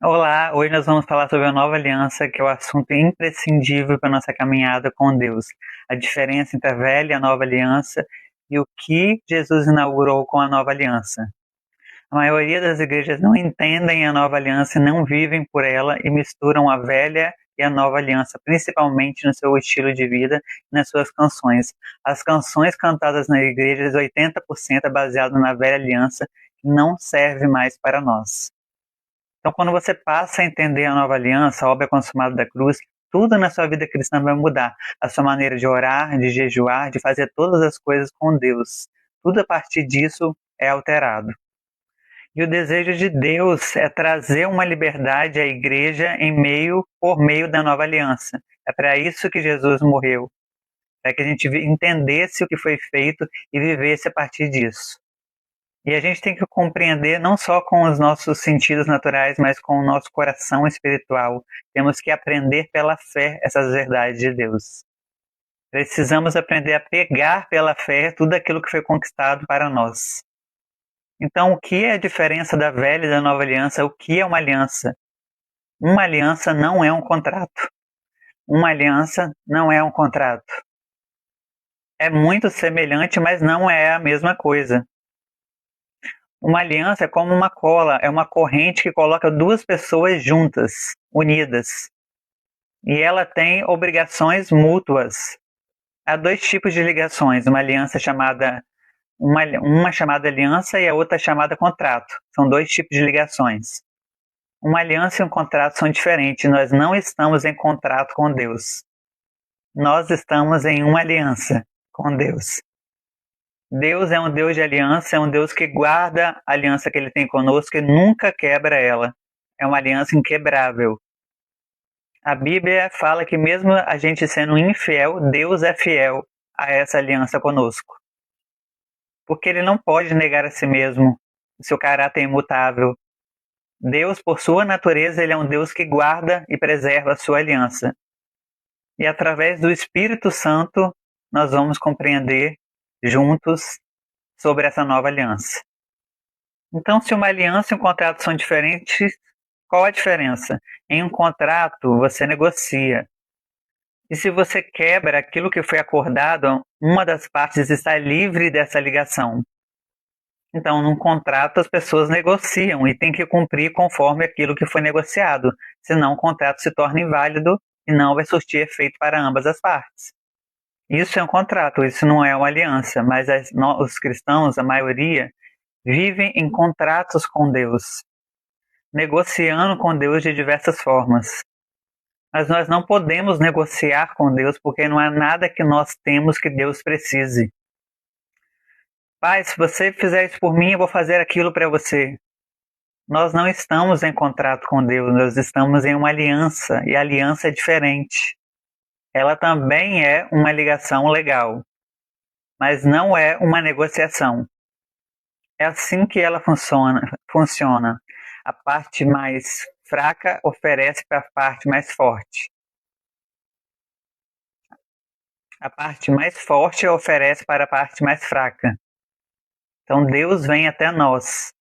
Olá, hoje nós vamos falar sobre a nova aliança, que é o assunto imprescindível para a nossa caminhada com Deus. A diferença entre a velha e a nova aliança e o que Jesus inaugurou com a nova aliança. A maioria das igrejas não entendem a nova aliança e não vivem por ela e misturam a velha e a nova aliança, principalmente no seu estilo de vida e nas suas canções. As canções cantadas na igreja, 80% é baseado na velha aliança, que não serve mais para nós. Então, quando você passa a entender a nova aliança, a obra consumada da cruz, tudo na sua vida cristã vai mudar. A sua maneira de orar, de jejuar, de fazer todas as coisas com Deus. Tudo a partir disso é alterado. E o desejo de Deus é trazer uma liberdade à igreja por meio da nova aliança. É para isso que Jesus morreu, para que a gente entendesse o que foi feito e vivesse a partir disso. E a gente tem que compreender não só com os nossos sentidos naturais, mas com o nosso coração espiritual. Temos que aprender pela fé essas verdades de Deus. Precisamos aprender a pegar pela fé tudo aquilo que foi conquistado para nós. Então, o que é a diferença da velha e da nova aliança? O que é uma aliança? Uma aliança não é um contrato. Uma aliança não é um contrato. É muito semelhante, mas não é a mesma coisa. Uma aliança é como uma cola, é uma corrente que coloca duas pessoas juntas, unidas. E ela tem obrigações mútuas. Há dois tipos de ligações, uma chamada aliança e a outra chamada contrato. São dois tipos de ligações. Uma aliança e um contrato são diferentes. Nós não estamos em contrato com Deus. Nós estamos em uma aliança com Deus. Deus é um Deus de aliança, é um Deus que guarda a aliança que Ele tem conosco e nunca quebra ela. É uma aliança inquebrável. A Bíblia fala que mesmo a gente sendo infiel, Deus é fiel a essa aliança conosco. Porque Ele não pode negar a si mesmo, o seu caráter é imutável. Deus, por sua natureza, Ele é um Deus que guarda e preserva a sua aliança. E através do Espírito Santo, nós vamos compreender juntos sobre essa nova aliança. Então, se uma aliança e um contrato são diferentes, qual a diferença? Em um contrato, você negocia. E se você quebra aquilo que foi acordado, uma das partes está livre dessa ligação. Então, num contrato, as pessoas negociam e tem que cumprir conforme aquilo que foi negociado. Senão, o contrato se torna inválido e não vai surtir efeito para ambas as partes. Isso é um contrato, isso não é uma aliança, mas os cristãos, a maioria, vivem em contratos com Deus, negociando com Deus de diversas formas. Mas nós não podemos negociar com Deus porque não há nada que nós temos que Deus precise. Pai, se você fizer isso por mim, eu vou fazer aquilo para você. Nós não estamos em contrato com Deus, nós estamos em uma aliança, e a aliança é diferente. Ela também é uma ligação legal, mas não é uma negociação. É assim que ela funciona. A parte mais fraca oferece para a parte mais forte. A parte mais forte oferece para a parte mais fraca. Então Deus vem até nós.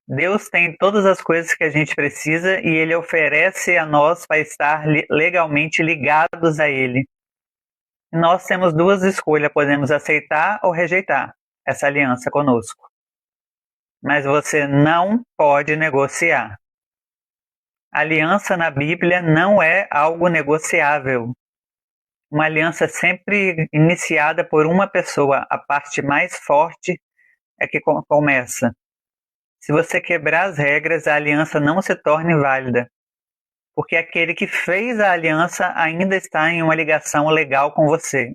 Deus tem todas as coisas que a gente precisa e Ele oferece a nós para estar legalmente ligados a Ele. E nós temos duas escolhas, podemos aceitar ou rejeitar essa aliança conosco. Mas você não pode negociar. A aliança na Bíblia não é algo negociável. Uma aliança é sempre iniciada por uma pessoa. A parte mais forte é que começa. Se você quebrar as regras, a aliança não se torna inválida, porque aquele que fez a aliança ainda está em uma ligação legal com você.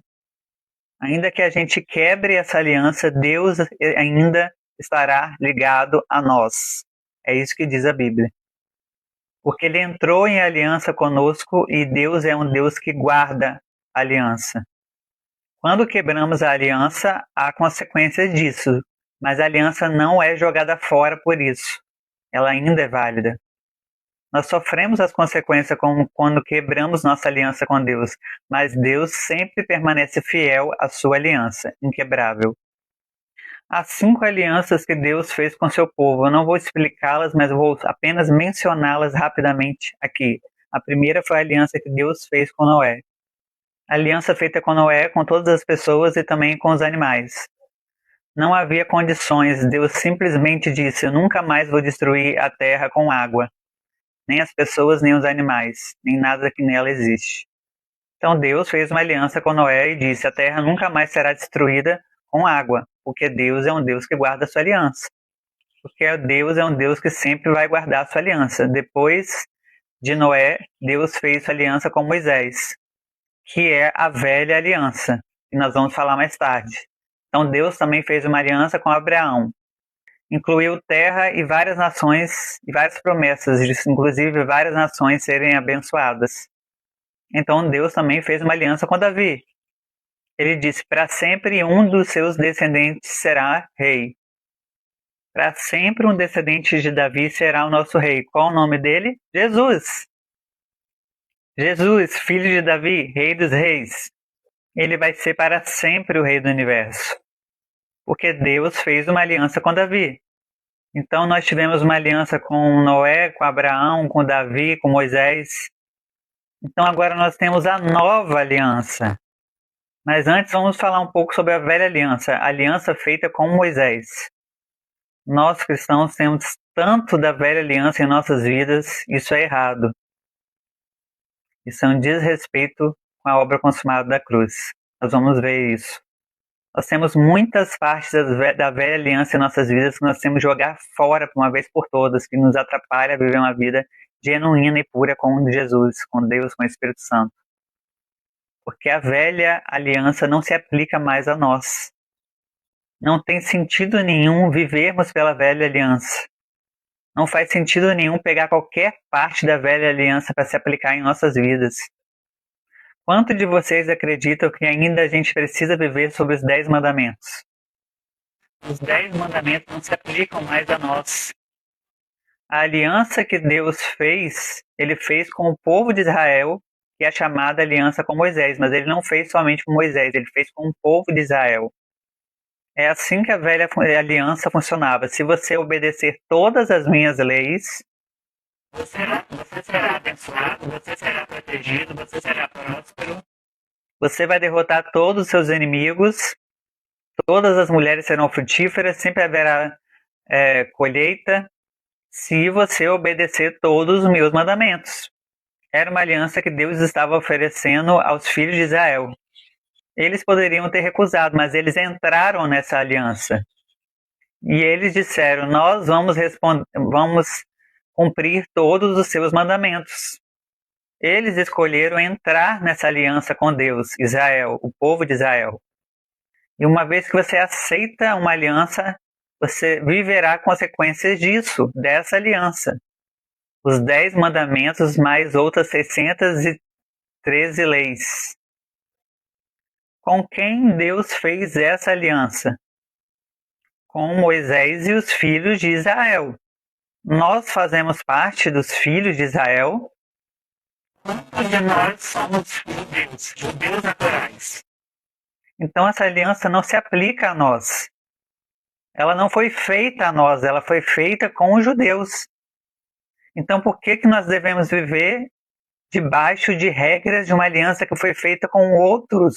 Ainda que a gente quebre essa aliança, Deus ainda estará ligado a nós. É isso que diz a Bíblia. Porque Ele entrou em aliança conosco e Deus é um Deus que guarda a aliança. Quando quebramos a aliança, há consequências disso, mas a aliança não é jogada fora por isso. Ela ainda é válida. Nós sofremos as consequências como quando quebramos nossa aliança com Deus, mas Deus sempre permanece fiel à sua aliança, inquebrável. Há 5 alianças que Deus fez com seu povo. Eu não vou explicá-las, mas vou apenas mencioná-las rapidamente aqui. A primeira foi a aliança que Deus fez com Noé. A aliança feita com Noé, com todas as pessoas e também com os animais. Não havia condições, Deus simplesmente disse: eu nunca mais vou destruir a terra com água. Nem as pessoas, nem os animais, nem nada que nela existe. Então Deus fez uma aliança com Noé e disse: a terra nunca mais será destruída com água, porque Deus é um Deus que guarda a sua aliança. Porque Deus é um Deus que sempre vai guardar a sua aliança. Depois de Noé, Deus fez sua aliança com Moisés, que é a velha aliança, que nós vamos falar mais tarde. Então Deus também fez uma aliança com Abraão. Incluiu terra e várias nações e várias promessas, inclusive várias nações serem abençoadas. Então Deus também fez uma aliança com Davi. Ele disse: para sempre um dos seus descendentes será rei. Para sempre um descendente de Davi será o nosso rei. Qual o nome dele? Jesus. Jesus, filho de Davi, rei dos reis. Ele vai ser para sempre o rei do universo. Porque Deus fez uma aliança com Davi. Então nós tivemos uma aliança com Noé, com Abraão, com Davi, com Moisés. Então agora nós temos a nova aliança. Mas antes vamos falar um pouco sobre a velha aliança, a aliança feita com Moisés. Nós cristãos temos tanto da velha aliança em nossas vidas, isso é errado. Isso é um desrespeito com a obra consumada da cruz. Nós vamos ver isso. Nós temos muitas partes da velha aliança em nossas vidas que nós temos que jogar fora por uma vez por todas, que nos atrapalha a viver uma vida genuína e pura com Jesus, com Deus, com o Espírito Santo. Porque a velha aliança não se aplica mais a nós. Não tem sentido nenhum vivermos pela velha aliança. Não faz sentido nenhum pegar qualquer parte da velha aliança para se aplicar em nossas vidas. Quanto de vocês acreditam que ainda a gente precisa viver sobre os 10 mandamentos? Os 10 mandamentos não se aplicam mais a nós. A aliança que Deus fez, Ele fez com o povo de Israel, que é a chamada aliança com Moisés, mas Ele não fez somente com Moisés, Ele fez com o povo de Israel. É assim que a velha aliança funcionava. Se você obedecer todas as minhas leis, você será abençoado, você será protegido, você será próspero. Você vai derrotar todos os seus inimigos, todas as mulheres serão frutíferas, sempre haverá colheita, se você obedecer todos os meus mandamentos. Era uma aliança que Deus estava oferecendo aos filhos de Israel. Eles poderiam ter recusado, mas eles entraram nessa aliança. E eles disseram: nós vamos cumprir todos os seus mandamentos. Eles escolheram entrar nessa aliança com Deus, Israel, o povo de Israel. E uma vez que você aceita uma aliança, você viverá consequências disso, dessa aliança. Os 10 mandamentos mais outras 613 leis. Com quem Deus fez essa aliança? Com Moisés e os filhos de Israel. Nós fazemos parte dos filhos de Israel. Quantos de nós somos judeus naturais? Então essa aliança não se aplica a nós. Ela não foi feita a nós, ela foi feita com os judeus. Então por que nós devemos viver debaixo de regras de uma aliança que foi feita com outro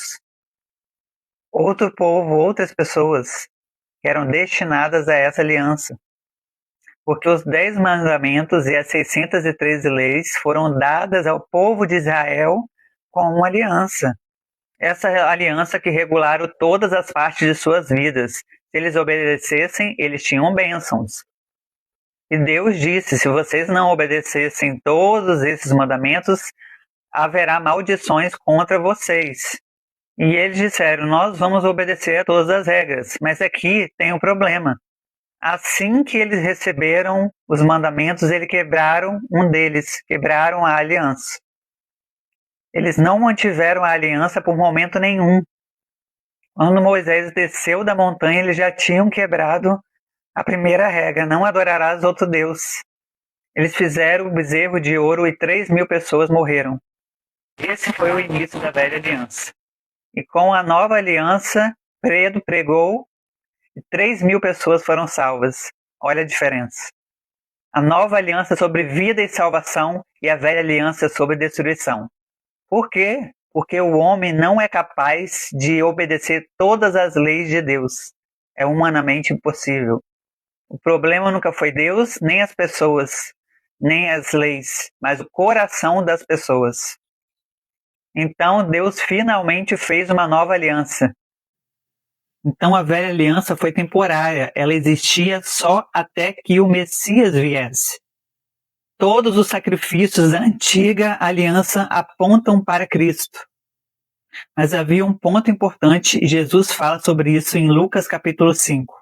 povo, outras pessoas que eram destinadas a essa aliança? Porque os 10 mandamentos e as 613 leis foram dadas ao povo de Israel como uma aliança. Essa aliança que regularam todas as partes de suas vidas. Se eles obedecessem, eles tinham bênçãos. E Deus disse: se vocês não obedecessem todos esses mandamentos, haverá maldições contra vocês. E eles disseram: nós vamos obedecer a todas as regras. Mas aqui tem um problema. Assim que eles receberam os mandamentos, eles quebraram um deles, quebraram a aliança. Eles não mantiveram a aliança por momento nenhum. Quando Moisés desceu da montanha, eles já tinham quebrado a primeira regra: não adorarás outro Deus. Eles fizeram o bezerro de ouro e 3.000 pessoas morreram. Esse foi o início da velha aliança. E com a nova aliança, Pedro pregou e 3.000 pessoas foram salvas. Olha a diferença. A nova aliança é sobre vida e salvação e a velha aliança é sobre destruição. Por quê? Porque o homem não é capaz de obedecer todas as leis de Deus. É humanamente impossível. O problema nunca foi Deus, nem as pessoas, nem as leis, mas o coração das pessoas. Então Deus finalmente fez uma nova aliança. Então a velha aliança foi temporária, ela existia só até que o Messias viesse. Todos os sacrifícios da antiga aliança apontam para Cristo. Mas havia um ponto importante e Jesus fala sobre isso em Lucas capítulo 5.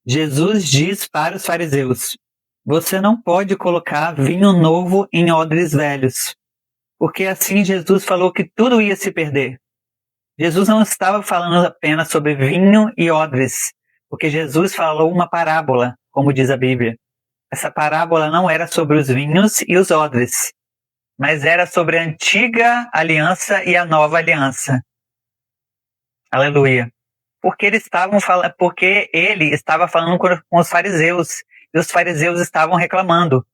Jesus diz para os fariseus: você não pode colocar vinho novo em odres velhos, porque assim Jesus falou que tudo ia se perder. Jesus não estava falando apenas sobre vinho e odres, porque Jesus falou uma parábola, como diz a Bíblia. Essa parábola não era sobre os vinhos e os odres, mas era sobre a antiga aliança e a nova aliança. Aleluia. Porque ele estava falando com os fariseus, e os fariseus estavam reclamando.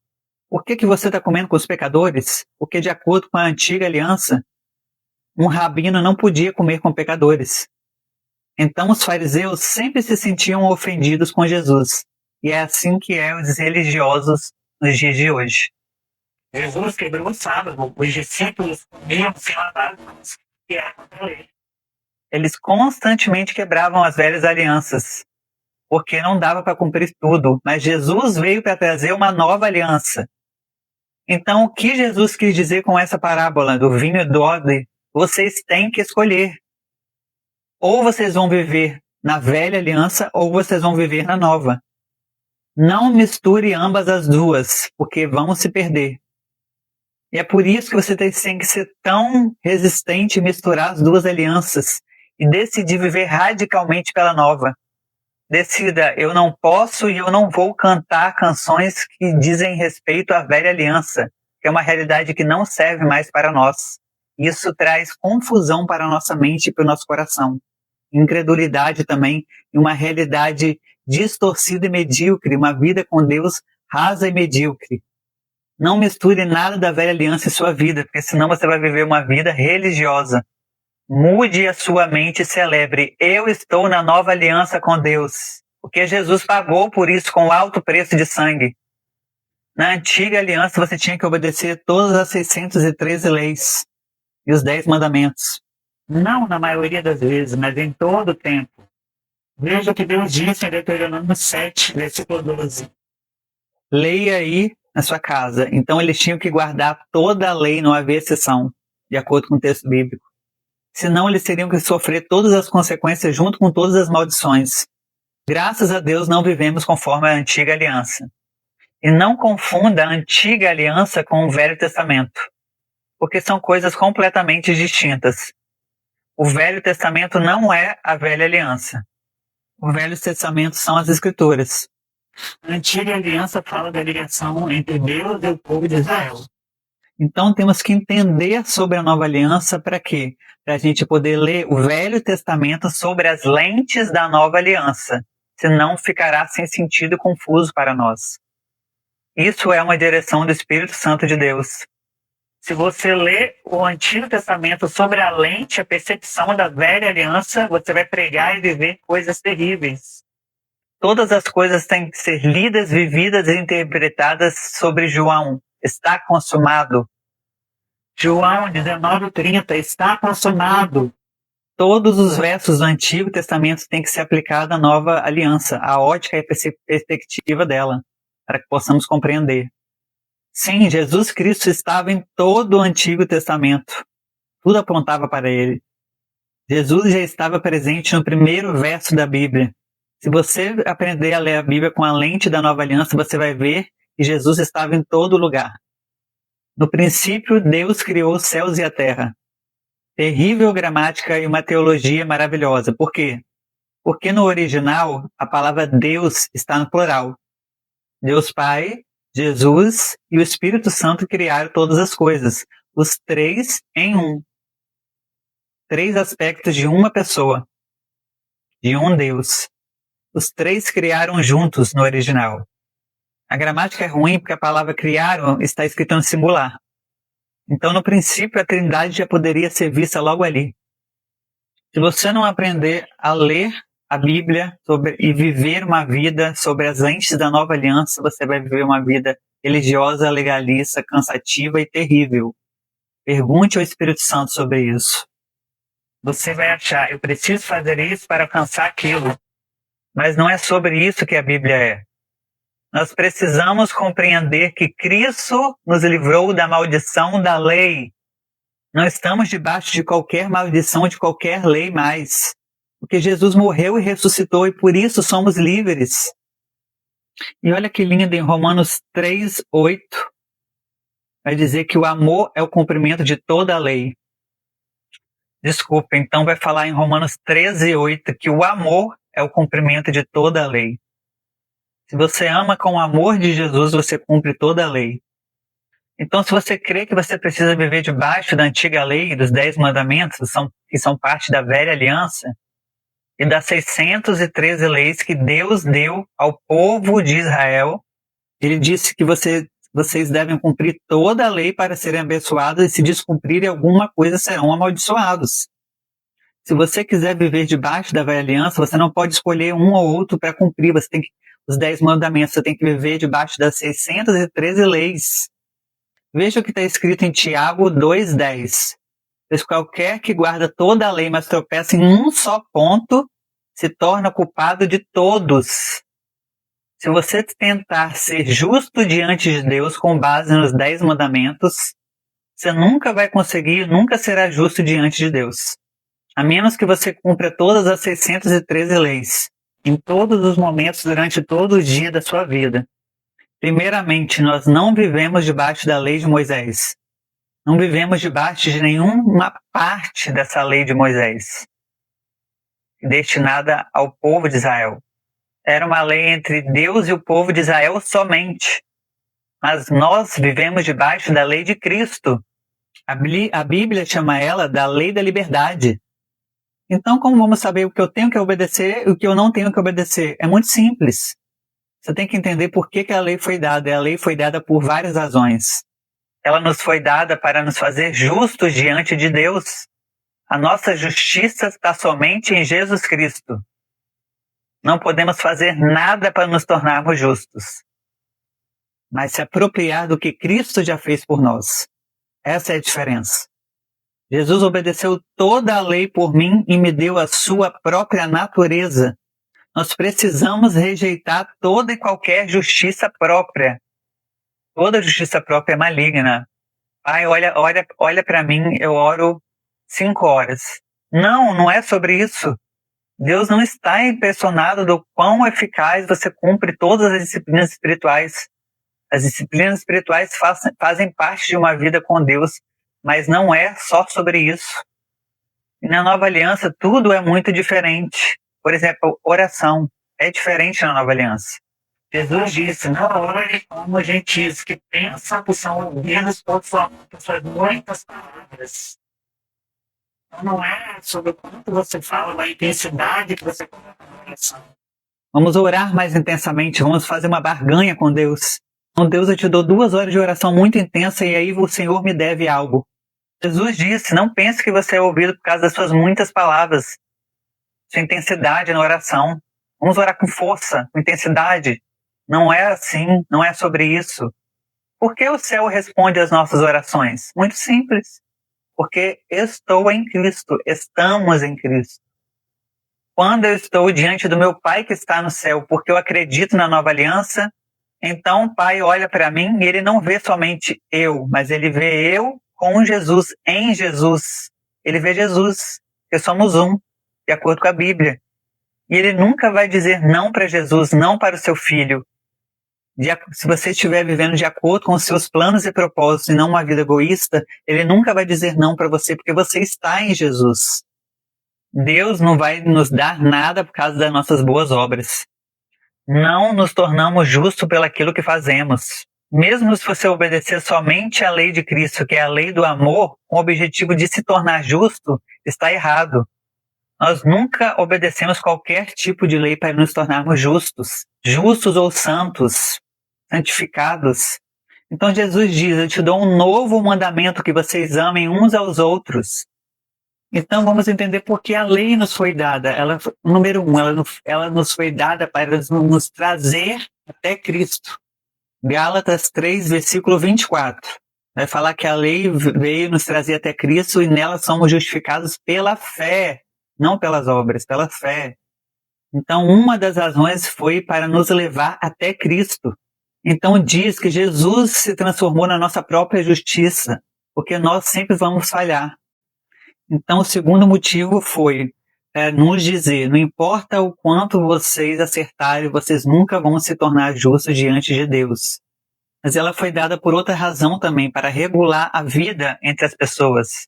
Por que você está comendo com os pecadores? Porque de acordo com a antiga aliança, um rabino não podia comer com pecadores. Então os fariseus sempre se sentiam ofendidos com Jesus. E é assim que é os religiosos nos dias de hoje. Jesus quebrou o sábado, os discípulos comiam sem lavar as mãos, que era contra ele. Eles constantemente quebravam as velhas alianças, porque não dava para cumprir tudo, mas Jesus veio para trazer uma nova aliança. Então, o que Jesus quis dizer com essa parábola do vinho e do odre? Vocês têm que escolher. Ou vocês vão viver na velha aliança, ou vocês vão viver na nova. Não misture ambas as duas, porque vão se perder. E é por isso que você tem que ser tão resistente e misturar as duas alianças e decidir viver radicalmente pela nova. Decida, eu não posso e eu não vou cantar canções que dizem respeito à velha aliança, que é uma realidade que não serve mais para nós. Isso traz confusão para a nossa mente e para o nosso coração. Incredulidade também, e uma realidade distorcida e medíocre, uma vida com Deus rasa e medíocre. Não misture nada da velha aliança em sua vida, porque senão você vai viver uma vida religiosa. Mude a sua mente e celebre: eu estou na nova aliança com Deus, porque Jesus pagou por isso com alto preço de sangue. Na antiga aliança você tinha que obedecer todas as 613 leis e os 10 mandamentos. Não na maioria das vezes, mas em todo o tempo. Veja o que Deus disse em Deuteronômio 7, versículo 12. Leia aí na sua casa. Então eles tinham que guardar toda a lei, não havia exceção, de acordo com o texto bíblico. Senão eles teriam que sofrer todas as consequências junto com todas as maldições. Graças a Deus não vivemos conforme a antiga aliança. E não confunda a antiga aliança com o Velho Testamento, porque são coisas completamente distintas. O Velho Testamento não é a velha aliança. O Velho Testamento são as Escrituras. A antiga aliança fala da ligação entre Deus e o povo de Israel. Então temos que entender sobre a nova aliança para quê? Para a gente poder ler o Velho Testamento sobre as lentes da nova aliança. Senão ficará sem sentido e confuso para nós. Isso é uma direção do Espírito Santo de Deus. Se você lê o Antigo Testamento sobre a lente, a percepção da velha aliança, você vai pregar e viver coisas terríveis. Todas as coisas têm que ser lidas, vividas e interpretadas sobre João. Está consumado. João 19:30, está consumado. Todos os versos do Antigo Testamento têm que ser aplicados à nova aliança, a ótica e a perspectiva dela, para que possamos compreender. Sim, Jesus Cristo estava em todo o Antigo Testamento. Tudo apontava para ele. Jesus já estava presente no primeiro verso da Bíblia. Se você aprender a ler a Bíblia com a lente da nova aliança, você vai ver que Jesus estava em todo lugar. No princípio, Deus criou os céus e a terra. Terrível gramática e uma teologia maravilhosa. Por quê? Porque no original, a palavra Deus está no plural. Deus Pai, Jesus e o Espírito Santo criaram todas as coisas. Os três em um. 3 aspectos de uma pessoa. De um Deus. Os três criaram juntos no original. A gramática é ruim porque a palavra criaram está escrita no singular. Então, no princípio, a Trindade já poderia ser vista logo ali. Se você não aprender a ler a Bíblia e viver uma vida sobre as lentes da nova aliança, você vai viver uma vida religiosa, legalista, cansativa e terrível. Pergunte ao Espírito Santo sobre isso. Você vai achar, eu preciso fazer isso para alcançar aquilo. Mas não é sobre isso que a Bíblia é. Nós precisamos compreender que Cristo nos livrou da maldição da lei. Não estamos debaixo de qualquer maldição, de qualquer lei mais. Porque Jesus morreu e ressuscitou e por isso somos livres. E olha que lindo, em Romanos 3:8, vai dizer que o amor é o cumprimento de toda a lei. Desculpa, então vai falar em Romanos 13:8 que o amor é o cumprimento de toda a lei. Se você ama com o amor de Jesus, você cumpre toda a lei. Então, se você crê que você precisa viver debaixo da antiga lei, dos 10 mandamentos, que são parte da velha aliança, e das 613 leis que Deus deu ao povo de Israel, ele disse que vocês devem cumprir toda a lei para serem abençoados, e se descumprirem alguma coisa, serão amaldiçoados. Se você quiser viver debaixo da velha aliança, você não pode escolher um ou outro para cumprir. Você tem que, os 10 mandamentos, você tem que viver debaixo das 613 leis. Veja o que está escrito em Tiago 2:10. Pois qualquer que guarda toda a lei, mas tropeça em um só ponto, se torna culpado de todos. Se você tentar ser justo diante de Deus com base nos 10 mandamentos, você nunca vai conseguir, nunca será justo diante de Deus. A menos que você cumpra todas as 613 leis, em todos os momentos, durante todo o dia da sua vida. Primeiramente, nós não vivemos debaixo da lei de Moisés. Não vivemos debaixo de nenhuma parte dessa lei de Moisés, destinada ao povo de Israel. Era uma lei entre Deus e o povo de Israel somente. Mas nós vivemos debaixo da lei de Cristo. A Bíblia chama ela da lei da liberdade. Então, como vamos saber o que eu tenho que obedecer e o que eu não tenho que obedecer? É muito simples. Você tem que entender por que a lei foi dada. E a lei foi dada por várias razões. Ela nos foi dada para nos fazer justos diante de Deus. A nossa justiça está somente em Jesus Cristo. Não podemos fazer nada para nos tornarmos justos, mas se apropriar do que Cristo já fez por nós. Essa é a diferença. Jesus obedeceu toda a lei por mim e me deu a sua própria natureza. Nós precisamos rejeitar toda e qualquer justiça própria. Toda justiça própria é maligna. Pai, olha para mim, eu oro 5 horas. Não é sobre isso. Deus não está impressionado do quão eficaz você cumpre todas as disciplinas espirituais. As disciplinas espirituais fazem parte de uma vida com Deus, mas não é só sobre isso. E na nova aliança, tudo é muito diferente. Por exemplo, oração é diferente na nova aliança. Jesus disse, não ore como os gentios que pensam que são ouvidos por suas muitas palavras. Então não é sobre o quanto você fala, a intensidade que você coloca na oração. Vamos orar mais intensamente, vamos fazer uma barganha com Deus. Então, Deus, eu te dou 2 horas de oração muito intensa e aí o Senhor me deve algo. Jesus disse, não pense que você é ouvido por causa das suas muitas palavras. Sua intensidade na oração. Vamos orar com força, com intensidade. Não é assim, não é sobre isso. Por que o céu responde às nossas orações? Muito simples. Porque estou em Cristo, estamos em Cristo. Quando eu estou diante do meu Pai que está no céu, porque eu acredito na nova aliança, então o Pai olha para mim e ele não vê somente eu, mas ele vê eu com Jesus, em Jesus. Ele vê Jesus, porque somos um, de acordo com a Bíblia. E ele nunca vai dizer não para Jesus, não para o seu filho. Se você estiver vivendo de acordo com os seus planos e propósitos e não uma vida egoísta, ele nunca vai dizer não para você, porque você está em Jesus. Deus não vai nos dar nada por causa das nossas boas obras. Não nos tornamos justos pelo aquilo que fazemos. Mesmo se você obedecer somente à lei de Cristo, que é a lei do amor, com o objetivo de se tornar justo, está errado. Nós nunca obedecemos qualquer tipo de lei para nos tornarmos justos ou santos, santificados. Então Jesus diz: eu te dou um novo mandamento, que vocês amem uns aos outros. Então vamos entender por que a lei nos foi dada. Número 1, ela nos foi dada para nos trazer até Cristo. Gálatas 3, versículo 24. Vai falar que a lei veio nos trazer até Cristo e nela somos justificados pela fé, não pelas obras, pela fé. Então, uma das razões foi para nos levar até Cristo. Então, diz que Jesus se transformou na nossa própria justiça, porque nós sempre vamos falhar. Então, o segundo motivo foi nos dizer: não importa o quanto vocês acertarem, vocês nunca vão se tornar justos diante de Deus. Mas ela foi dada por outra razão também, para regular a vida entre as pessoas.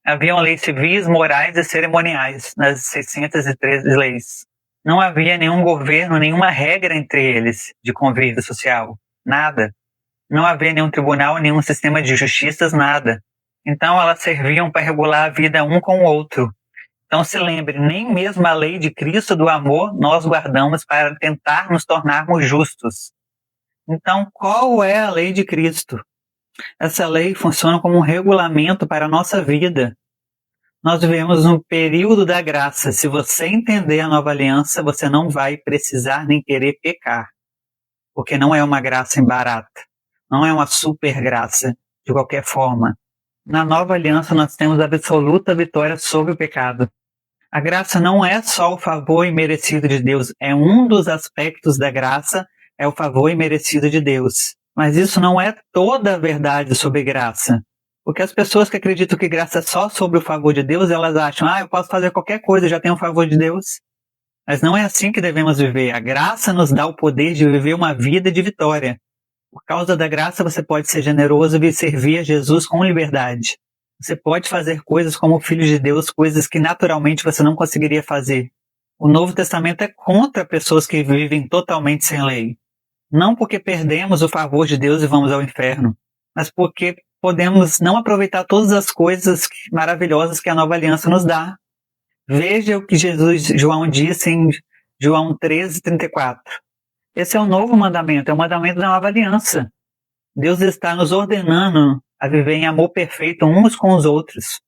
Haviam leis civis, morais e cerimoniais nas 613 leis. Não havia nenhum governo, nenhuma regra entre eles de convívio social. Nada. Não havia nenhum tribunal, nenhum sistema de justiças, nada. Então elas serviam para regular a vida um com o outro. Então se lembre, nem mesmo a lei de Cristo do amor nós guardamos para tentar nos tornarmos justos. Então qual é a lei de Cristo? Essa lei funciona como um regulamento para a nossa vida. Nós vivemos no período da graça. Se você entender a nova aliança, você não vai precisar nem querer pecar. Porque não é uma graça barata. Não é uma super graça, de qualquer forma. Na nova aliança, nós temos absoluta vitória sobre o pecado. A graça não é só o favor imerecido de Deus. É um dos aspectos da graça, é o favor imerecido de Deus. Mas isso não é toda a verdade sobre graça. Porque as pessoas que acreditam que graça é só sobre o favor de Deus, elas acham: eu posso fazer qualquer coisa, já tenho o favor de Deus. Mas não é assim que devemos viver. A graça nos dá o poder de viver uma vida de vitória. Por causa da graça, você pode ser generoso e servir a Jesus com liberdade. Você pode fazer coisas como filho de Deus, coisas que naturalmente você não conseguiria fazer. O Novo Testamento é contra pessoas que vivem totalmente sem lei. Não porque perdemos o favor de Deus e vamos ao inferno, mas porque podemos não aproveitar todas as coisas maravilhosas que a nova aliança nos dá. Veja o que João disse em João 13:34. Esse é o novo mandamento, é o mandamento da nova aliança. Deus está nos ordenando a viver em amor perfeito uns com os outros.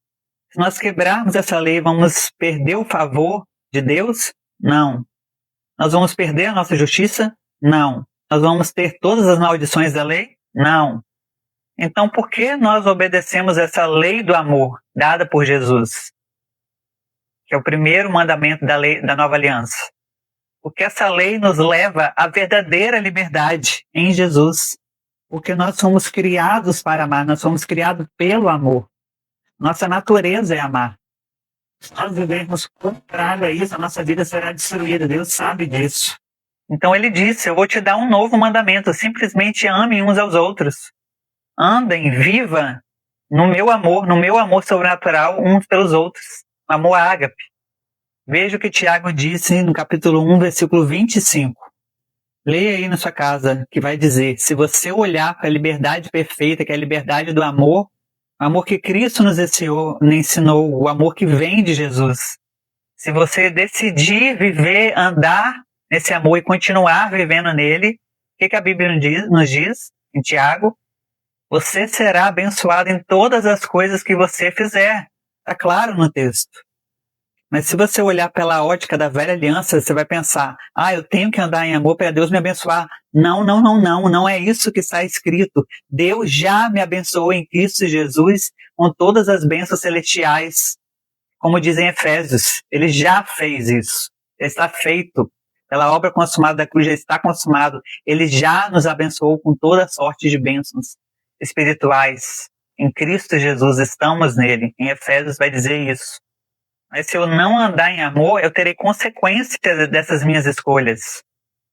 Se nós quebrarmos essa lei, vamos perder o favor de Deus? Não. Nós vamos perder a nossa justiça? Não. Nós vamos ter todas as maldições da lei? Não. Então, por que nós obedecemos essa lei do amor dada por Jesus? Que é o primeiro mandamento da lei da nova aliança. Porque essa lei nos leva à verdadeira liberdade em Jesus. Porque nós somos criados para amar, nós somos criados pelo amor. Nossa natureza é amar. Se nós vivermos contrário a isso, a nossa vida será destruída. Deus sabe disso. Então ele disse: eu vou te dar um novo mandamento. Simplesmente amem uns aos outros. Andem, viva no meu amor sobrenatural uns pelos outros. Amor ágape. Veja o que Tiago disse no capítulo 1, versículo 25. Leia aí na sua casa, que vai dizer: se você olhar para a liberdade perfeita, que é a liberdade do amor, o amor que Cristo nos ensinou, o amor que vem de Jesus. Se você decidir viver, andar nesse amor e continuar vivendo nele, o que a Bíblia nos diz em Tiago? Você será abençoado em todas as coisas que você fizer. Está claro no texto. Mas se você olhar pela ótica da velha aliança, você vai pensar: eu tenho que andar em amor para Deus me abençoar. Não é isso que está escrito. Deus já me abençoou em Cristo Jesus com todas as bênçãos celestiais. Como dizem Efésios, ele já fez isso. Está feito. Pela obra consumada da cruz já está consumado. Ele já nos abençoou com toda sorte de bênçãos espirituais. Em Cristo Jesus estamos nele. Em Efésios vai dizer isso. Mas se eu não andar em amor, eu terei consequências dessas minhas escolhas.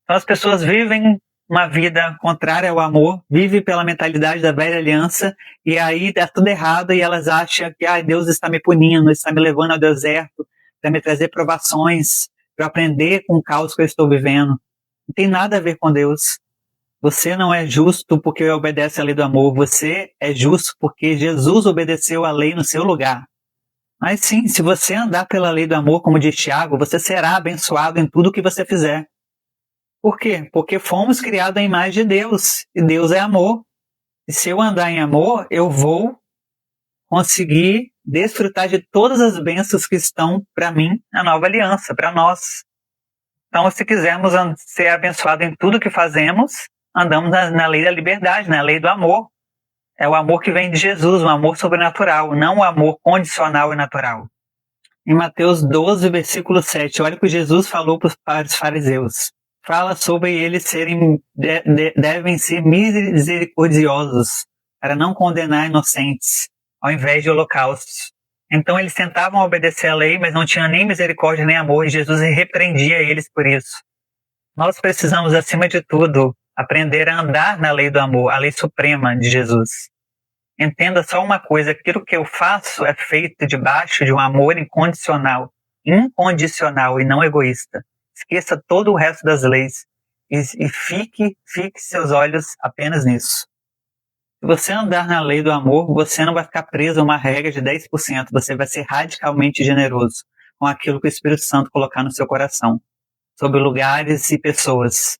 Então as pessoas vivem uma vida contrária ao amor, vivem pela mentalidade da velha aliança, e aí dá tudo errado e elas acham que Deus está me punindo, está me levando ao deserto, para me trazer provações, para aprender com o caos que eu estou vivendo. Não tem nada a ver com Deus. Você não é justo porque obedece à lei do amor, você é justo porque Jesus obedeceu à lei no seu lugar. Mas sim, se você andar pela lei do amor, como diz Tiago, você será abençoado em tudo o que você fizer. Por quê? Porque fomos criados à imagem de Deus, e Deus é amor. E se eu andar em amor, eu vou conseguir desfrutar de todas as bênçãos que estão para mim na nova aliança, para nós. Então, se quisermos ser abençoados em tudo que fazemos, andamos na lei da liberdade, na lei do amor. É o amor que vem de Jesus, um amor sobrenatural, não o amor condicional e natural. Em Mateus 12, versículo 7, olha o que Jesus falou para os fariseus. Fala sobre eles devem ser misericordiosos, para não condenar inocentes, ao invés de holocaustos. Então eles tentavam obedecer a lei, mas não tinham nem misericórdia nem amor, e Jesus repreendia eles por isso. Nós precisamos, acima de tudo, aprender a andar na lei do amor, a lei suprema de Jesus. Entenda só uma coisa, aquilo que eu faço é feito debaixo de um amor incondicional e não egoísta. Esqueça todo o resto das leis e fique seus olhos apenas nisso. Se você andar na lei do amor, você não vai ficar preso a uma regra de 10%, você vai ser radicalmente generoso com aquilo que o Espírito Santo colocar no seu coração, sobre lugares e pessoas.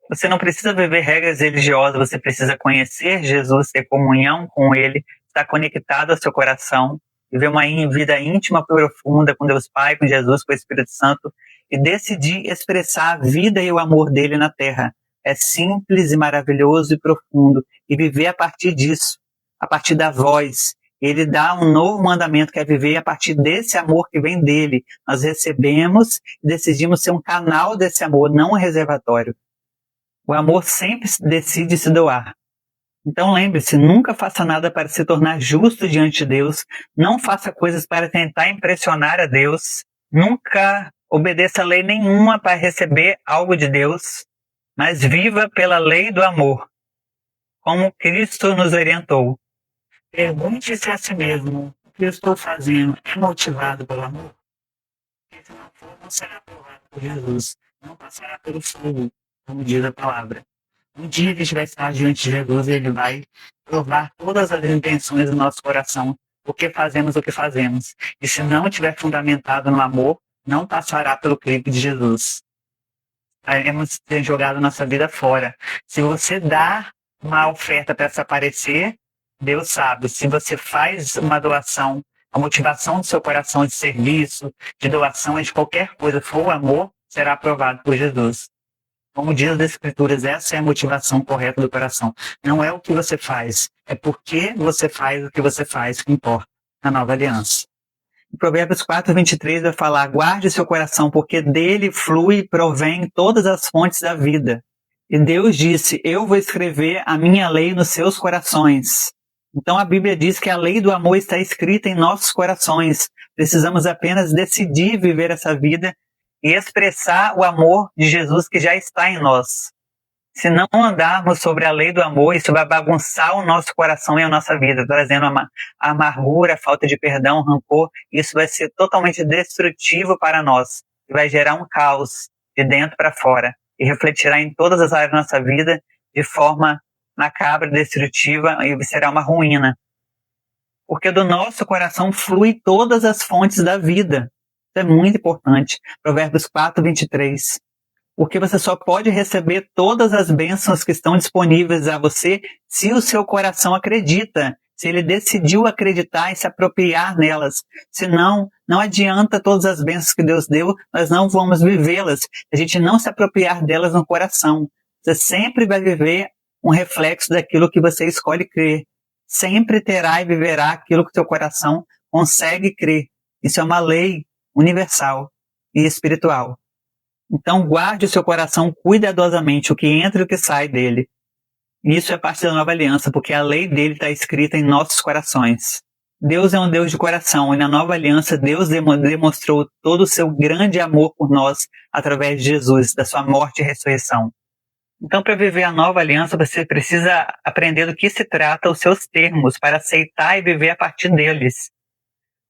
Você não precisa viver regras religiosas, você precisa conhecer Jesus, ter comunhão com Ele, estar conectado ao seu coração, viver uma vida íntima, profunda com Deus Pai, com Jesus, com o Espírito Santo, e decidir expressar a vida e o amor dele na terra. É simples e maravilhoso e profundo, e viver a partir disso, a partir da voz. Ele dá um novo mandamento, que é viver a partir desse amor que vem dele. Nós recebemos e decidimos ser um canal desse amor, não um reservatório. O amor sempre decide se doar. Então lembre-se, nunca faça nada para se tornar justo diante de Deus, não faça coisas para tentar impressionar a Deus, nunca obedeça a lei nenhuma para receber algo de Deus, mas viva pela lei do amor, como Cristo nos orientou. Pergunte-se a si mesmo, o que eu estou fazendo é motivado pelo amor? Porque se não for, não será aprovado por Jesus, não passará pelo fogo, como diz a palavra. Um dia que estiver estar diante de Jesus, ele vai provar todas as intenções do nosso coração, o que fazemos, o que fazemos. E se não estiver fundamentado no amor, não passará pelo crivo de Jesus. Iremos ter jogado nossa vida fora. Se você dá uma oferta para se aparecer, Deus sabe. Se você faz uma doação, a motivação do seu coração de serviço, de doação, de qualquer coisa, for o amor, será aprovado por Jesus. Como diz as Escrituras, essa é a motivação correta do coração. Não é o que você faz, é porque você faz o que você faz que importa na nova aliança. Em Provérbios 4, 23 vai falar: guarde seu coração, porque dele flui e provém todas as fontes da vida. E Deus disse: eu vou escrever a minha lei nos seus corações. Então a Bíblia diz que a lei do amor está escrita em nossos corações. Precisamos apenas decidir viver essa vida e expressar o amor de Jesus que já está em nós. Se não andarmos sobre a lei do amor, isso vai bagunçar o nosso coração e a nossa vida, trazendo amargura, falta de perdão, rancor. Isso vai ser totalmente destrutivo para nós e vai gerar um caos de dentro para fora e refletirá em todas as áreas da nossa vida de forma macabra, destrutiva, e será uma ruína. Porque do nosso coração flui todas as fontes da vida. Isso é muito importante. Provérbios 4, 23. Porque você só pode receber todas as bênçãos que estão disponíveis a você se o seu coração acredita, se ele decidiu acreditar e se apropriar nelas. Senão, não adianta todas as bênçãos que Deus deu, nós não vamos vivê-las. A gente não se apropriar delas no coração. Você sempre vai viver um reflexo daquilo que você escolhe crer. Sempre terá e viverá aquilo que o seu coração consegue crer. Isso é uma lei universal e espiritual. Então guarde o seu coração cuidadosamente, o que entra e o que sai dele. Isso é parte da nova aliança, porque a lei dele está escrita em nossos corações. Deus é um Deus de coração, e na nova aliança Deus demonstrou todo o seu grande amor por nós através de Jesus, da sua morte e ressurreição. Então, para viver a nova aliança, você precisa aprender do que se trata os seus termos, para aceitar e viver a partir deles.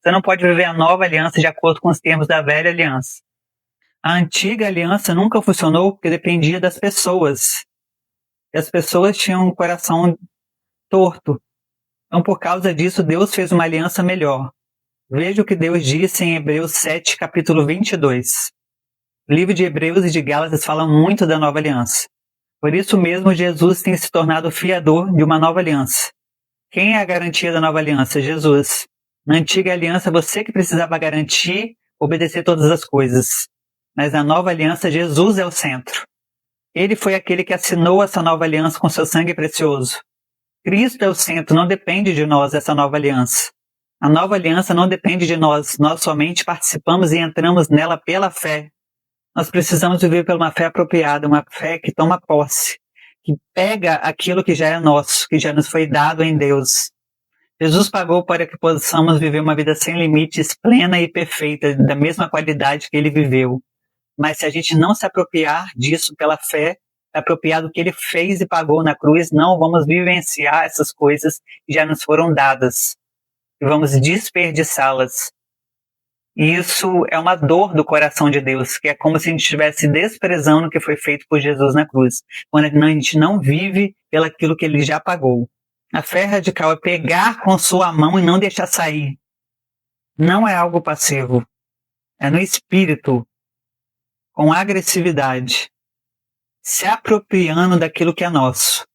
Você não pode viver a nova aliança de acordo com os termos da velha aliança. A antiga aliança nunca funcionou porque dependia das pessoas. E as pessoas tinham um coração torto. Então, por causa disso, Deus fez uma aliança melhor. Veja o que Deus disse em Hebreus 7, capítulo 22. O livro de Hebreus e de Gálatas falam muito da nova aliança. Por isso mesmo, Jesus tem se tornado fiador de uma nova aliança. Quem é a garantia da nova aliança? Jesus. Na antiga aliança, você que precisava garantir, obedecer todas as coisas. Mas na nova aliança, Jesus é o centro. Ele foi aquele que assinou essa nova aliança com seu sangue precioso. Cristo é o centro, não depende de nós essa nova aliança. A nova aliança não depende de nós somente participamos e entramos nela pela fé. Nós precisamos viver por uma fé apropriada, uma fé que toma posse, que pega aquilo que já é nosso, que já nos foi dado em Deus. Jesus pagou para que possamos viver uma vida sem limites, plena e perfeita, da mesma qualidade que ele viveu. Mas se a gente não se apropriar disso pela fé, apropriar do que ele fez e pagou na cruz, não vamos vivenciar essas coisas que já nos foram dadas. E vamos desperdiçá-las. E isso é uma dor do coração de Deus, que é como se a gente estivesse desprezando o que foi feito por Jesus na cruz, quando a gente não vive pelaquilo que ele já pagou. A fé radical é pegar com sua mão e não deixar sair. Não é algo passivo. É no espírito, com agressividade, se apropriando daquilo que é nosso.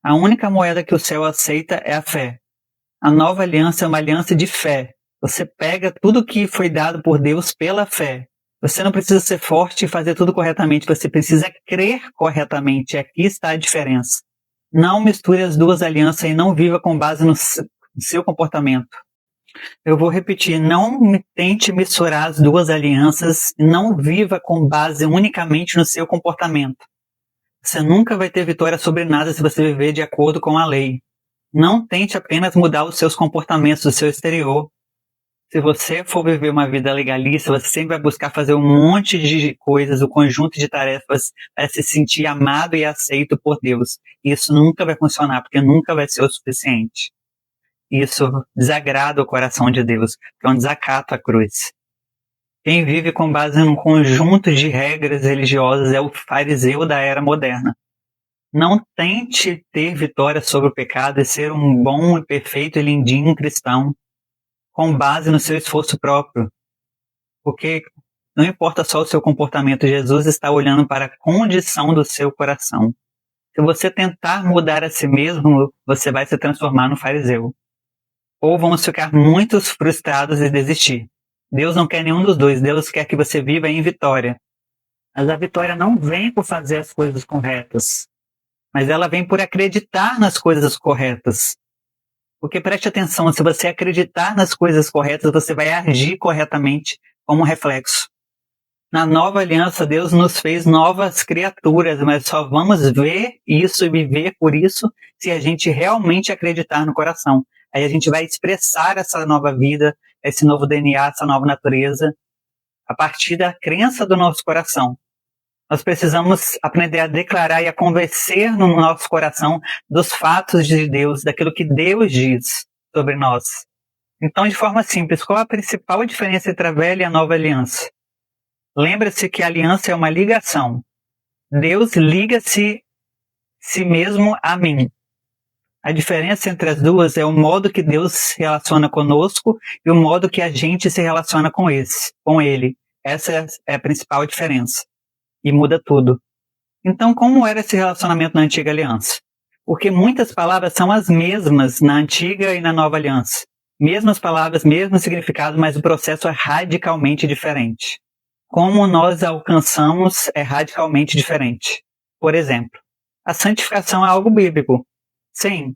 A única moeda que o céu aceita é a fé. A nova aliança é uma aliança de fé. Você pega tudo que foi dado por Deus pela fé. Você não precisa ser forte e fazer tudo corretamente, você precisa crer corretamente. Aqui está a diferença. Não misture as duas alianças e não viva com base no seu comportamento. Eu vou repetir, não tente misturar as duas alianças e não viva com base unicamente no seu comportamento. Você nunca vai ter vitória sobre nada se você viver de acordo com a lei. Não tente apenas mudar os seus comportamentos, o seu exterior. Se você for viver uma vida legalista, você sempre vai buscar fazer um monte de coisas, um conjunto de tarefas para se sentir amado e aceito por Deus. Isso nunca vai funcionar, porque nunca vai ser o suficiente. Isso desagrada o coração de Deus, que é um desacato à cruz. Quem vive com base num conjunto de regras religiosas é o fariseu da era moderna. Não tente ter vitória sobre o pecado e ser um bom e perfeito e lindinho cristão com base no seu esforço próprio. Porque não importa só o seu comportamento, Jesus está olhando para a condição do seu coração. Se você tentar mudar a si mesmo, você vai se transformar no fariseu. Ou vamos ficar muito frustrados e desistir. Deus não quer nenhum dos dois. Deus quer que você viva em vitória. Mas a vitória não vem por fazer as coisas corretas, mas ela vem por acreditar nas coisas corretas. Porque preste atenção, se você acreditar nas coisas corretas, você vai agir corretamente como um reflexo. Na nova aliança, Deus nos fez novas criaturas, mas só vamos ver isso e viver por isso se a gente realmente acreditar no coração. Aí a gente vai expressar essa nova vida, esse novo DNA, essa nova natureza, a partir da crença do nosso coração. Nós precisamos aprender a declarar e a convencer no nosso coração dos fatos de Deus, daquilo que Deus diz sobre nós. Então, de forma simples, qual a principal diferença entre a velha e a nova aliança? Lembre-se que a aliança é uma ligação. Deus liga-se si mesmo a mim. A diferença entre as duas é o modo que Deus se relaciona conosco e o modo que a gente se relaciona com ele. Essa é a principal diferença. E muda tudo. Então, como era esse relacionamento na antiga aliança? Porque muitas palavras são as mesmas na antiga e na nova aliança. Mesmas palavras, mesmo significado, mas o processo é radicalmente diferente. Como nós alcançamos é radicalmente diferente. Por exemplo, a santificação é algo bíblico. Sim,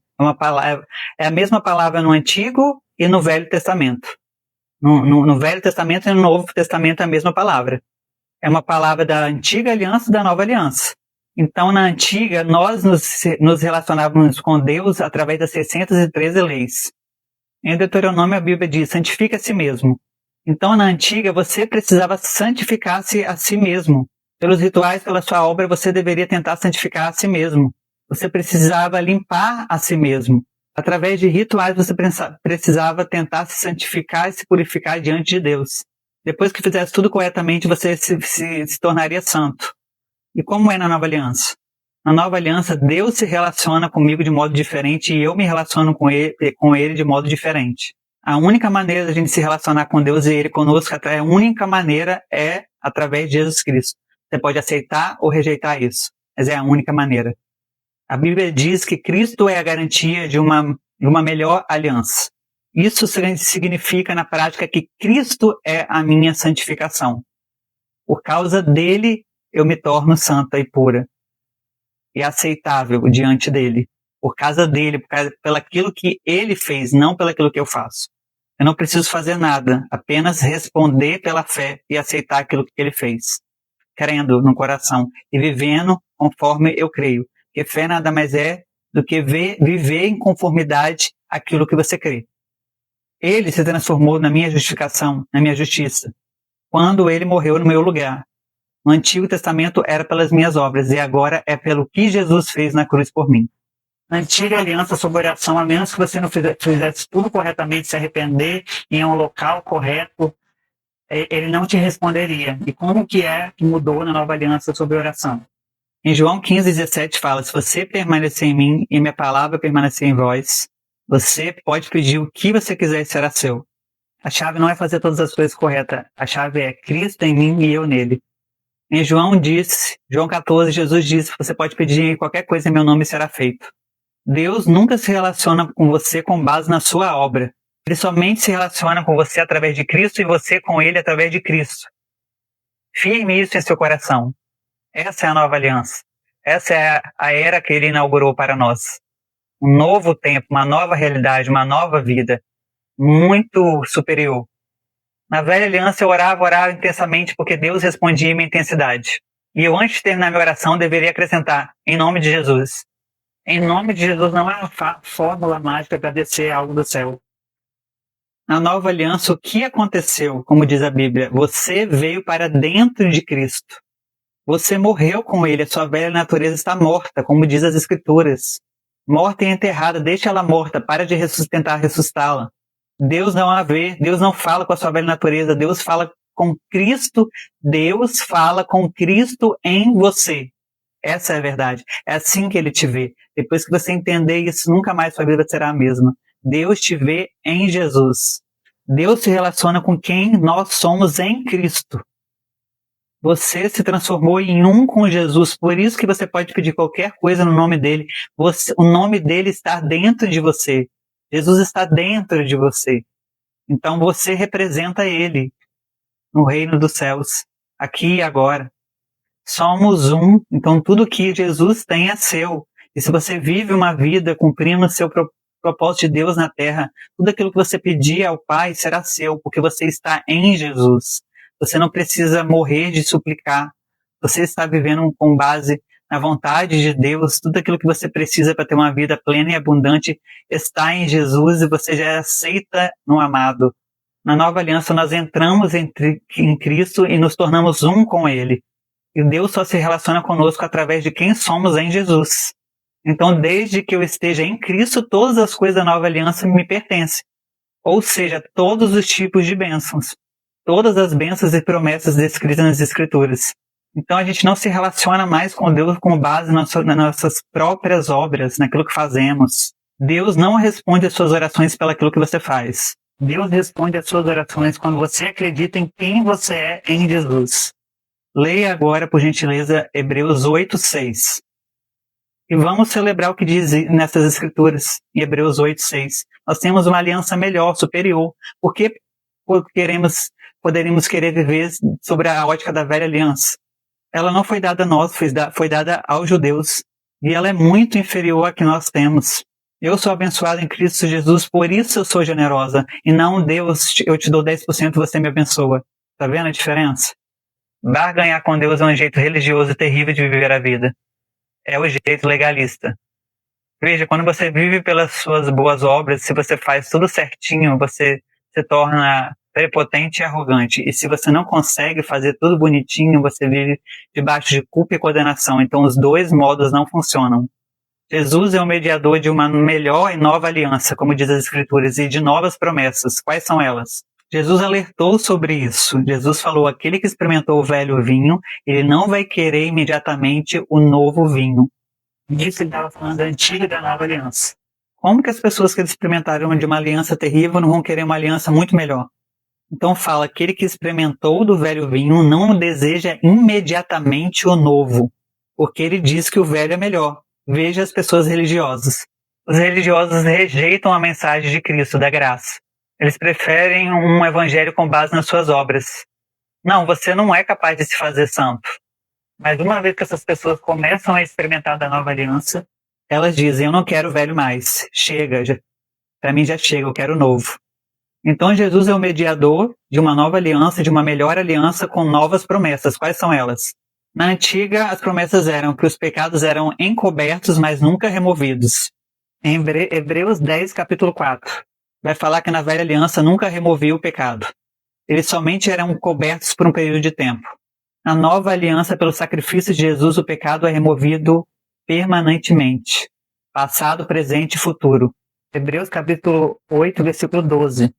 é a mesma palavra no Antigo e no Velho Testamento. No Velho Testamento e no Novo Testamento é a mesma palavra. É uma palavra da antiga aliança e da nova aliança. Então, na antiga, nós nos relacionávamos com Deus através das 613 leis. Em Deuteronômio, a Bíblia diz, santifica a si mesmo. Então, na antiga, você precisava santificar-se a si mesmo. Pelos rituais, pela sua obra, você deveria tentar santificar a si mesmo. Você precisava limpar a si mesmo. Através de rituais, você precisava tentar se santificar e se purificar diante de Deus. Depois que fizesse tudo corretamente, você se tornaria santo. E como é na nova aliança? Na nova aliança, Deus se relaciona comigo de modo diferente e eu me relaciono com ele de modo diferente. A única maneira da gente se relacionar com Deus e Ele conosco, a única maneira é através de Jesus Cristo. Você pode aceitar ou rejeitar isso, mas é a única maneira. A Bíblia diz que Cristo é a garantia de uma melhor aliança. Isso significa, na prática, que Cristo é a minha santificação. Por causa dele, eu me torno santa e pura e aceitável diante dele. Por causa dele, pelo aquilo que ele fez, não pelo aquilo que eu faço. Eu não preciso fazer nada, apenas responder pela fé e aceitar aquilo que ele fez, crendo no coração e vivendo conforme eu creio. Porque fé nada mais é do que viver em conformidade àquilo que você crê. Ele se transformou na minha justificação, na minha justiça, quando ele morreu no meu lugar. No Antigo Testamento era pelas minhas obras e agora é pelo que Jesus fez na cruz por mim. Na antiga aliança sobre oração, a menos que você não fizesse tudo corretamente, se arrepender em um local correto, ele não te responderia. E como que mudou na nova aliança sobre oração? Em João 15:17 fala, se você permanecer em mim e minha palavra permanecer em vós, você pode pedir o que você quiser e será seu. A chave não é fazer todas as coisas corretas, a chave é Cristo em mim e eu nele. Em João 14, Jesus disse, você pode pedir qualquer coisa em meu nome e será feito. Deus nunca se relaciona com você com base na sua obra. Ele somente se relaciona com você através de Cristo e você com ele através de Cristo. Firme isso em seu coração. Essa é a nova aliança. Essa é a era que ele inaugurou para nós. Um novo tempo, uma nova realidade, uma nova vida, muito superior. Na velha aliança eu orava intensamente porque Deus respondia em minha intensidade. E eu, antes de terminar minha oração, deveria acrescentar, em nome de Jesus. Em nome de Jesus não é uma fórmula mágica para descer algo do céu. Na nova aliança, o que aconteceu? Como diz a Bíblia, você veio para dentro de Cristo. Você morreu com ele, a sua velha natureza está morta, como diz as Escrituras. Morta e enterrada, deixa ela morta, para de tentar ressuscitá-la. Deus não a vê, Deus não fala com a sua velha natureza, Deus fala com Cristo, Deus fala com Cristo em você. Essa é a verdade. É assim que ele te vê. Depois que você entender isso, nunca mais sua vida será a mesma. Deus te vê em Jesus. Deus se relaciona com quem nós somos em Cristo. Você se transformou em um com Jesus, por isso que você pode pedir qualquer coisa no nome dele. O nome dele está dentro de você. Jesus está dentro de você. Então você representa ele no reino dos céus, aqui e agora. Somos um, então tudo que Jesus tem é seu. E se você vive uma vida cumprindo o seu propósito de Deus na terra, tudo aquilo que você pedir ao Pai será seu, porque você está em Jesus. Você não precisa morrer de suplicar. Você está vivendo com base na vontade de Deus. Tudo aquilo que você precisa para ter uma vida plena e abundante está em Jesus e você já aceita no amado. Na nova aliança nós entramos em Cristo e nos tornamos um com Ele. E Deus só se relaciona conosco através de quem somos em Jesus. Então, desde que eu esteja em Cristo, todas as coisas da nova aliança me pertencem. Ou seja, todos os tipos de bênçãos. Todas as bênçãos e promessas descritas nas Escrituras. Então, a gente não se relaciona mais com Deus com base nas nossas próprias obras, naquilo que fazemos. Deus não responde às suas orações pelaquilo que você faz. Deus responde às suas orações quando você acredita em quem você é em Jesus. Leia agora, por gentileza, Hebreus 8:6. E vamos celebrar o que diz nessas escrituras, em Hebreus 8:6. Nós temos uma aliança melhor, superior. Por que poderíamos querer viver sobre a ótica da velha aliança? Ela não foi dada a nós, foi dada aos judeus. E ela é muito inferior à que nós temos. Eu sou abençoado em Cristo Jesus, por isso eu sou generosa. E não, Deus, eu te dou 10% e você me abençoa. Tá vendo a diferença? Barganhar com Deus é um jeito religioso terrível de viver a vida. É o jeito legalista. Veja, quando você vive pelas suas boas obras, se você faz tudo certinho, você se torna prepotente e arrogante. E se você não consegue fazer tudo bonitinho, você vive debaixo de culpa e condenação. Então os dois modos não funcionam. Jesus é o mediador de uma melhor e nova aliança, como diz as Escrituras, e de novas promessas. Quais são elas? Jesus alertou sobre isso. Jesus falou, aquele que experimentou o velho vinho, ele não vai querer imediatamente o novo vinho. Isso ele estava falando da antiga e da nova aliança. Como que as pessoas que experimentaram de uma aliança terrível não vão querer uma aliança muito melhor? Então fala, aquele que experimentou do velho vinho não deseja imediatamente o novo, porque ele diz que o velho é melhor. Veja as pessoas religiosas. Os religiosos rejeitam a mensagem de Cristo, da graça. Eles preferem um evangelho com base nas suas obras. Não, você não é capaz de se fazer santo. Mas uma vez que essas pessoas começam a experimentar da nova aliança, elas dizem, eu não quero o velho mais. Chega, para mim já chega, eu quero o novo. Então Jesus é o mediador de uma nova aliança, de uma melhor aliança com novas promessas. Quais são elas? Na antiga, as promessas eram que os pecados eram encobertos, mas nunca removidos. Em Hebreus 10, capítulo 4, vai falar que na velha aliança nunca removia o pecado. Eles somente eram cobertos por um período de tempo. Na nova aliança, pelo sacrifício de Jesus, o pecado é removido permanentemente. Passado, presente e futuro. Hebreus capítulo 8, versículo 12.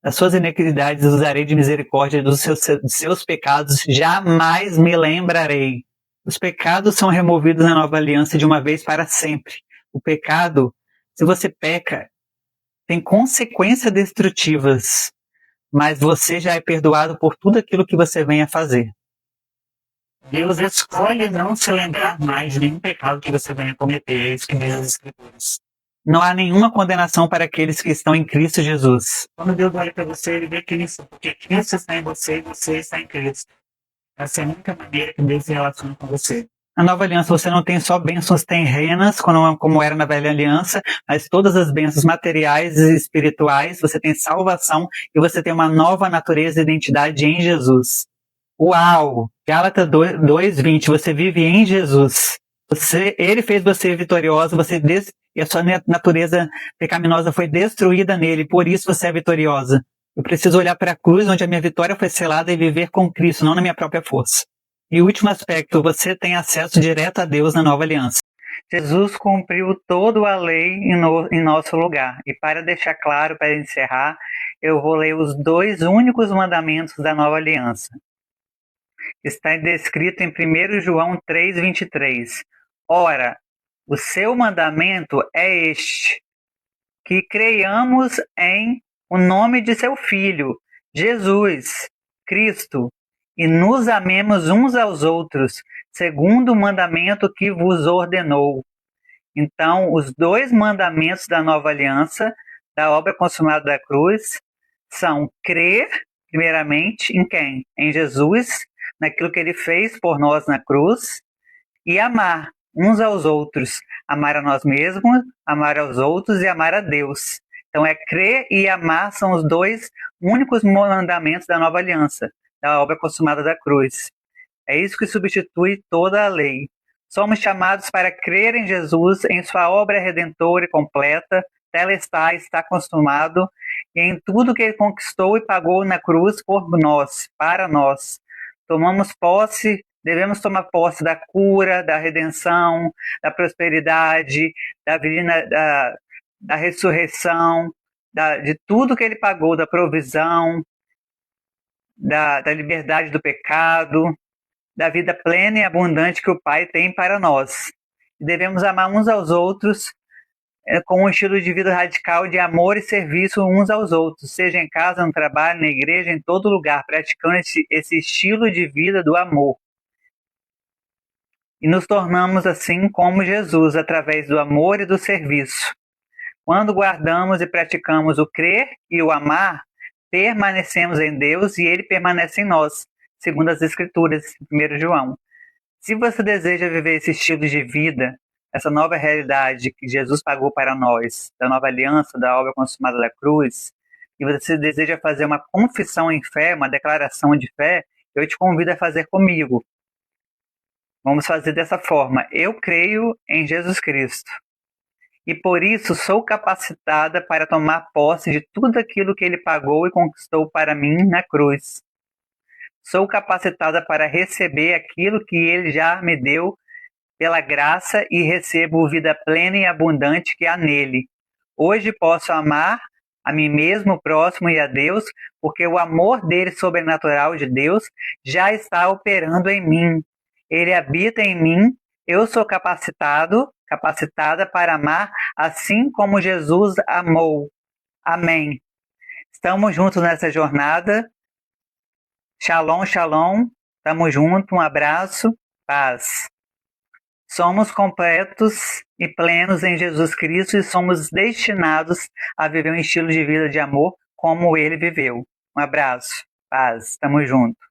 Das suas iniquidades usarei de misericórdia, dos seus pecados jamais me lembrarei. Os pecados são removidos na nova aliança de uma vez para sempre. O pecado, se você peca, tem consequências destrutivas, mas você já é perdoado por tudo aquilo que você vem a fazer. Deus escolhe não se lembrar mais de nenhum pecado que você venha cometer, é isso que diz as Escrituras. Não há nenhuma condenação para aqueles que estão em Cristo Jesus. Quando Deus olha para você, ele vê Cristo, porque Cristo está em você e você está em Cristo. Essa é a única maneira que Deus se relaciona com você. Na nova aliança você não tem só bênçãos terrenas, como era na velha aliança, mas todas as bênçãos materiais e espirituais, você tem salvação e você tem uma nova natureza e identidade em Jesus. Uau! Gálatas 2:20, você vive em Jesus. Ele fez você vitoriosa, e a sua natureza pecaminosa foi destruída nele, por isso você é vitoriosa. Eu preciso olhar para a cruz, onde a minha vitória foi selada, e viver com Cristo, não na minha própria força. E o último aspecto, você tem acesso direto a Deus na nova aliança. Jesus cumpriu toda a lei em nosso lugar. E para deixar claro, para encerrar, eu vou ler os 2 únicos mandamentos da nova aliança. Está descrito em 1 João 3:23. Ora, o seu mandamento é este, que creiamos em o nome de seu Filho, Jesus Cristo, e nos amemos uns aos outros, segundo o mandamento que vos ordenou. Então, os 2 mandamentos da nova aliança, da obra consumada da cruz, são crer, primeiramente, em quem? Em Jesus, naquilo que ele fez por nós na cruz, e amar uns aos outros, amar a nós mesmos, amar aos outros e amar a Deus. Então é crer e amar são os 2 únicos mandamentos da nova aliança, da obra consumada da cruz. É isso que substitui toda a lei. Somos chamados para crer em Jesus, em sua obra redentora e completa, telestai, está consumado, e em tudo que ele conquistou e pagou na cruz por nós, para nós. Devemos tomar posse da cura, da redenção, da prosperidade, da ressurreição, de tudo que ele pagou, da provisão, da liberdade do pecado, da vida plena e abundante que o Pai tem para nós. E devemos amar uns aos outros com um estilo de vida radical de amor e serviço uns aos outros, seja em casa, no trabalho, na igreja, em todo lugar, praticando esse estilo de vida do amor. E nos tornamos assim como Jesus, através do amor e do serviço. Quando guardamos e praticamos o crer e o amar, permanecemos em Deus e Ele permanece em nós, segundo as Escrituras, 1 João. Se você deseja viver esse estilo de vida, essa nova realidade que Jesus pagou para nós, da nova aliança, da obra consumada da cruz, e você deseja fazer uma confissão em fé, uma declaração de fé, eu te convido a fazer comigo. Vamos fazer dessa forma. Eu creio em Jesus Cristo e por isso sou capacitada para tomar posse de tudo aquilo que Ele pagou e conquistou para mim na cruz. Sou capacitada para receber aquilo que Ele já me deu pela graça e recebo vida plena e abundante que há nele. Hoje posso amar a mim mesmo, o próximo e a Deus, porque o amor dele sobrenatural de Deus já está operando em mim. Ele habita em mim, eu sou capacitado capacitada para amar assim como Jesus amou. Amém. Estamos juntos nessa jornada. Shalom, shalom. Estamos juntos. Um abraço. Paz. Somos completos e plenos em Jesus Cristo e somos destinados a viver um estilo de vida de amor como ele viveu. Um abraço. Paz. Estamos juntos.